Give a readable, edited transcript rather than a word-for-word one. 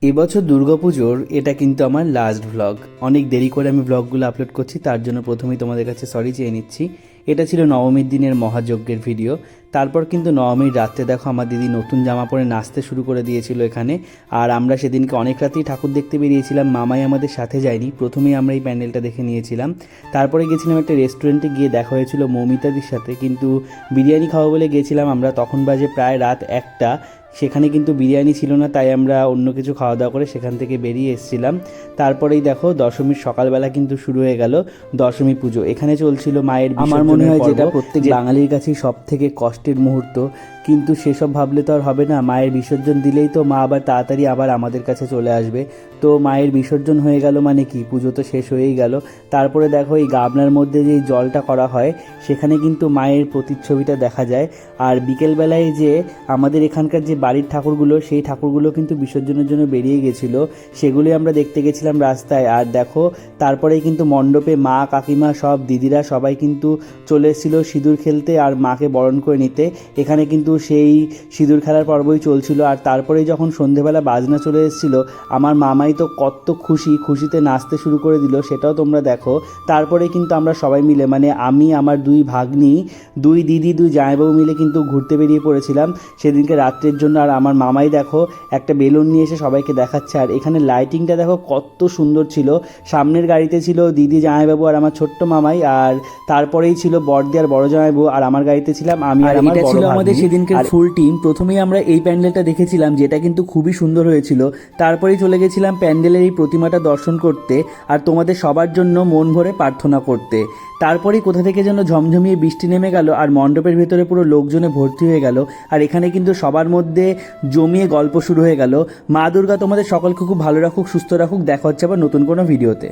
এবছর দুর্গাপুজোর এটা কিন্তু আমার লাস্ট ভ্লগ। অনেক দেরি করে আমি ভ্লগগুলো আপলোড করছি, তার জন্য প্রথমেই তোমাদের কাছে সরি চেয়ে নিচ্ছি। এটা ছিল নবমীর দিনের মহাযজ্ঞের ভিডিও। তারপর কিন্তু নবমীর রাত্রে দেখো আমার দিদি নতুন জামা পরে নাচতে শুরু করে দিয়েছিল এখানে। আর আমরা সেদিনকে অনেক রাতেই ঠাকুর দেখতে বেরিয়েছিলাম, মামাই আমাদের সাথে যায়নি। প্রথমেই আমরা এই প্যান্ডেলটা দেখে নিয়েছিলাম, তারপরে গেছিলাম একটা রেস্টুরেন্টে, গিয়ে দেখা হয়েছিল মৌমিতাদির সাথে। কিন্তু বিরিয়ানি খাওয়া বলে গেছিলাম আমরা, তখন বাজে প্রায় রাত 1টা। সেখানে কিন্তু বিরিয়ানি ছিল না, তাই আমরা অন্য কিছু খাওয়া দাওয়া করে সেখান থেকে বেরিয়ে এসেছিলাম। তারপরেই দেখো দশমীর সকালবেলা কিন্তু শুরু হয়ে গেল দশমী পুজো। এখানে চলছিল মায়ের বিসর্জনের পর্ব। আমার মনে হয় যেটা প্রত্যেক বাঙালির কাছেই সব থেকে কষ্টের মুহূর্ত, কিন্তু সেসব ভাবলে তো আর হবে না। মায়ের বিসর্জন দিলেই তো মা আবার তাড়াতাড়ি আবার আমাদের কাছে চলে আসবে। তো মায়ের বিসর্জন হয়ে গেল মানে কি, পুজো তো শেষ হয়েই গেল। তারপরে দেখো এই গামলার মধ্যে যেই জলটা করা হয়, সেখানে কিন্তু মায়ের প্রতিচ্ছবিটা দেখা যায়। আর বিকেলবেলায় যে আমাদের এখানকার যে বাড়ির ঠাকুরগুলো, সেই ঠাকুরগুলো কিন্তু বিসর্জনের জন্য বেরিয়ে গেছিল, সেগুলোই আমরা দেখতে গেছিলাম রাস্তায়। আর দেখো তারপরেই কিন্তু মণ্ডপে মা, কাকিমা, সব দিদিরা সবাই কিন্তু চলে এসেছিলো সিঁদুর খেলতে আর মাকে বরণ করে নিতে। এখানে কিন্তু সেই সিঁদুর খেলার পর্বই চলছিল। আর তারপরেই যখন সন্ধেবেলা বাজনা চলে এসেছিলো, আমার মামাই তো কত খুশিতে নাচতে শুরু করে দিল, সেটাও তোমরা দেখো। তারপরে কিন্তু আমরা সবাই মিলে, মানে আমি, আমার 2 ভাগ্নি, 2 দিদি, 2 জামাইবাবু মিলে কিন্তু ঘুরতে বেরিয়ে পড়েছিলাম সেদিনকে রাত্রের জন্য। আর আমার মামাই দেখো একটা বেলুন নিয়ে এসে সবাইকে দেখাচ্ছে। আর এখানে লাইটিংটা দেখো কত সুন্দর ছিল। সামনের গাড়িতে ছিল দিদি, জামাইবাবু আর আমার ছোট্ট মামাই, আর তারপরেই ছিল বড়দি আর বড় জামাইবাবু, আর আমার গাড়িতে ছিলাম আমি আর আমার বড় ভাগ্নি। ছিল আমাদের সেদিনকে ফুল টিম। প্রথমেই আমরা এই প্যান্ডেলটা দেখেছিলাম, যেটা কিন্তু খুবই সুন্দর হয়েছিল। তারপরেই চলে গেছিলাম প্যান্ডেলের এই প্রতিমাটা দর্শন করতে আর তোমাদের সবার জন্য মন ভরে প্রার্থনা করতে। তারপরেই কোথা থেকে যেন ঝমঝমিয়ে বৃষ্টি নেমে গেল আর মণ্ডপের ভেতরে পুরো লোকজনে ভর্তি হয়ে গেল। আর এখানে কিন্তু সবার মধ্যে জমিয়ে গল্প শুরু হয়ে গেল। মা দুর্গা তোমাদের সকলকে খুব ভালো রাখুক, সুস্থ রাখুক। দেখা হচ্ছে আবার নতুন কোনো ভিডিওতে।